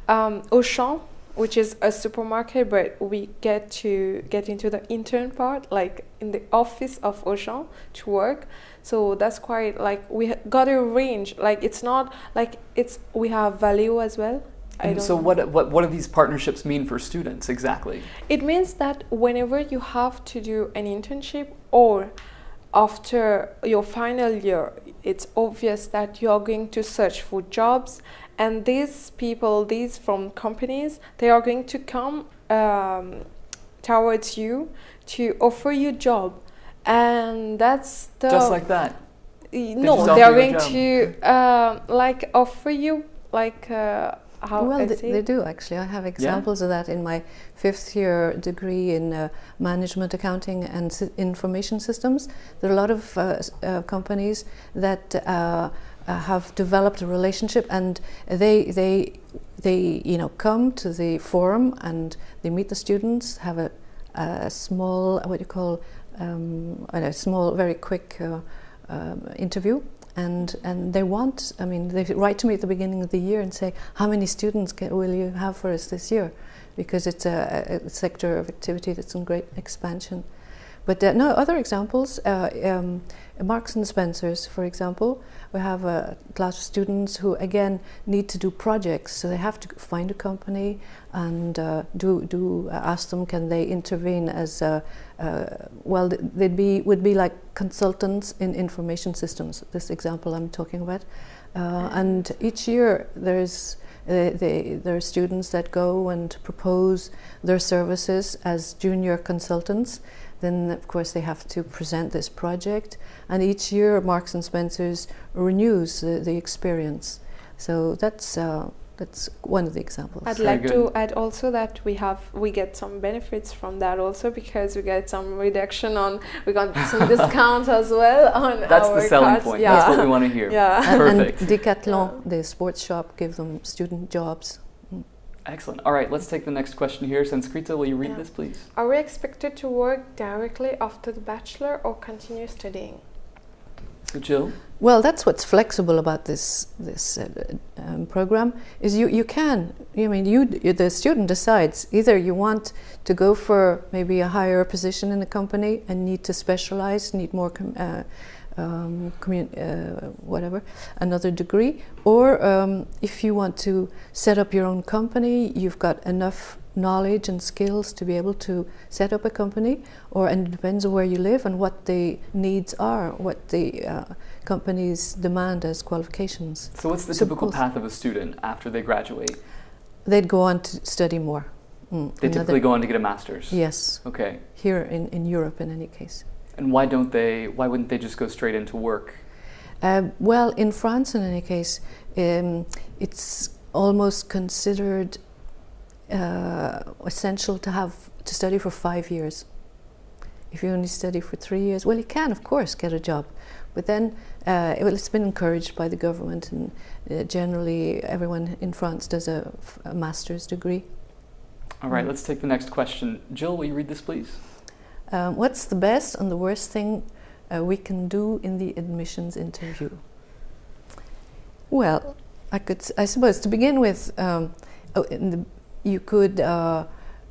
Auchan, which is a supermarket, but we get into the intern part, like in the office of Auchan to work. So that's quite like, we got a range. Like it's not like we have value as well. And so what do these partnerships mean for students exactly? It means that whenever you have to do an internship, or after your final year, it's obvious that you are going to search for jobs, and these people, these from companies, they are going to come towards you to offer you a job, and that's the... Just like that? No, they are going to like offer you like... Well, they do actually. I have examples of that in my 5th year degree in management, accounting, and information systems. There are a lot of companies that have developed a relationship, and they come to the forum and they meet the students, have a small a small, very quick interview. And they they write to me at the beginning of the year and say, how many students will you have for us this year? Because it's a sector of activity that's in great expansion. But no, other examples, Marks and Spencers, for example, we have a class of students who again need to do projects, so they have to find a company and ask them, can they intervene as well, would be like consultants in information systems, this example I'm talking about. And each year there are students that go and propose their services as junior consultants. Then of course they have to present this project, and each year Marks and Spencers renews the experience. So that's one of the examples. I'd like to add also that we get some benefits from that also, because we get some reduction on, we got some discounts as well on that's our the selling cards. point. Yeah. That's what we want to hear. Yeah. Perfect. And Decathlon, the sports shop, give them student jobs. Excellent. All right, let's take the next question here. Sanskrita, will you read this, please? Are we expected to work directly after the bachelor or continue studying? So Jill? Well, that's what's flexible about this program, is you can. I mean, the student decides either you want to go for maybe a higher position in the company and need to specialize, need more another degree, or if you want to set up your own company, you've got enough knowledge and skills to be able to set up a company, and it depends on where you live and what the needs are, what the companies demand as qualifications. So what's the typical path of a student after they graduate? They'd go on to study more. They typically go on to get a master's? Yes. Okay. Here in Europe in any case. And why wouldn't they just go straight into work? Well, in France in any case, it's almost considered essential to study for 5 years. If you only study for 3 years, well, you can of course get a job, but then it's been encouraged by the government, and generally everyone in France does a master's degree. All right, let's take the next question. Jill, will you read this, please? What's the best and the worst thing we can do in the admissions interview? Well, I suppose to begin with, you could,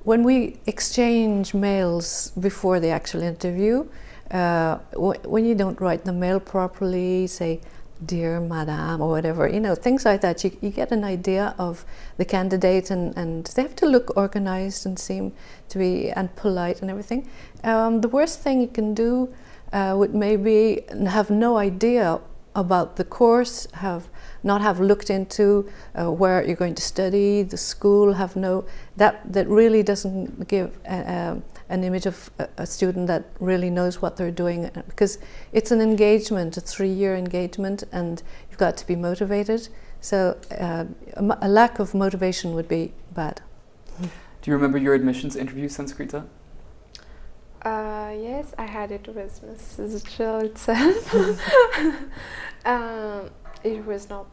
when we exchange mails before the actual interview, when you don't write the mail properly, say, "Dear Madame," or whatever, things like that, you get an idea of the candidate, and they have to look organized and seem to be, and polite and everything. The worst thing you can do would maybe have no idea about the course, not have looked into where you're going to study, the school, that really doesn't give an image of a student that really knows what they're doing, because it's an engagement, a 3-year engagement, and you've got to be motivated. So a lack of motivation would be bad. Do you remember your admissions interview, Sanskrita? Yes, I had it with Mrs. Jill itself. It was not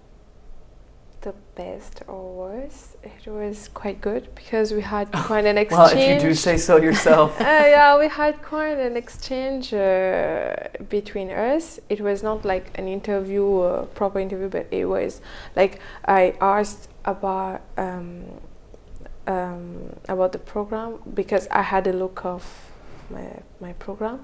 the best or worst. It was quite good, because we had quite an exchange. Well, if you do say so yourself. Yeah, we had quite an exchange between us. It was not like an interview, a proper interview, but it was like I asked about the program, because I had a look of my program,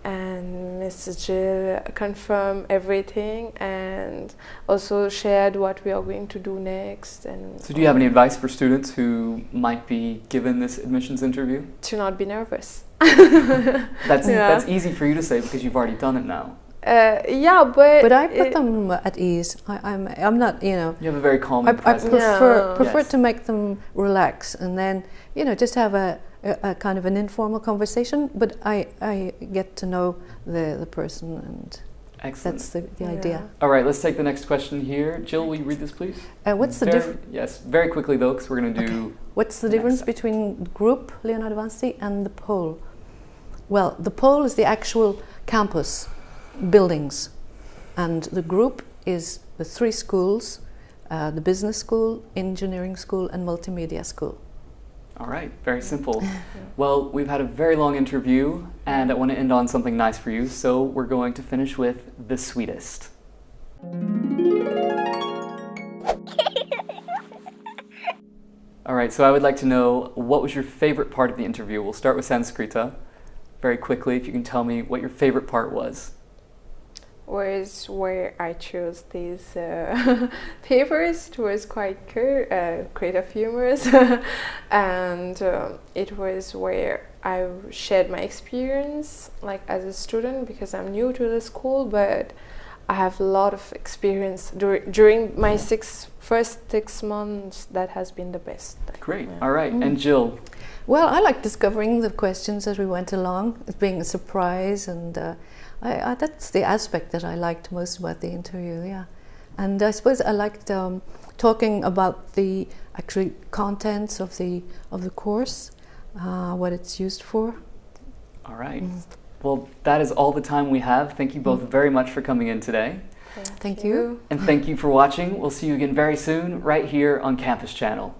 and Mrs. Jill confirmed everything and also shared what we are going to do next. And so do you have any advice for students who might be given this admissions interview? To not be nervous. That's easy for you to say, because you've already done it now. Yeah, but I put them at ease. I'm not, You have a very calm I presence. prefer Yes. to make them relax, and then just have a kind of an informal conversation. But I get to know the person, and Excellent. that's the idea. All right, let's take the next question here. Jill, will you read this, please? What's the difference? Yes, very quickly though, because we're going to do. What's the difference between Groupe Leonard de Vinci and the pole? Well, the pole is the actual campus buildings, and the group is the 3 schools, the business school, engineering school, and multimedia school. All right, very simple. Well, we've had a very long interview, and I want to end on something nice for you, so we're going to finish with the sweetest. All right, so I would like to know, what was your favorite part of the interview? We'll start with Sanskrita. very quickly, if you can tell me what your favorite part was. Was where I chose these papers. It was quite creative humorous, and it was where I shared my experience, like as a student, because I'm new to the school, but I have a lot of experience during my first 6 months. That has been the best. Great. All right. And Jill? Well, I like discovering the questions as we went along, it being a surprise, and that's the aspect that I liked most about the interview, yeah. And I suppose I liked talking about the actually contents of the course, what it's used for. All right. Well, that is all the time we have. Thank you both very much for coming in today. Thank you. And thank you for watching. We'll see you again very soon right here on Campus Channel.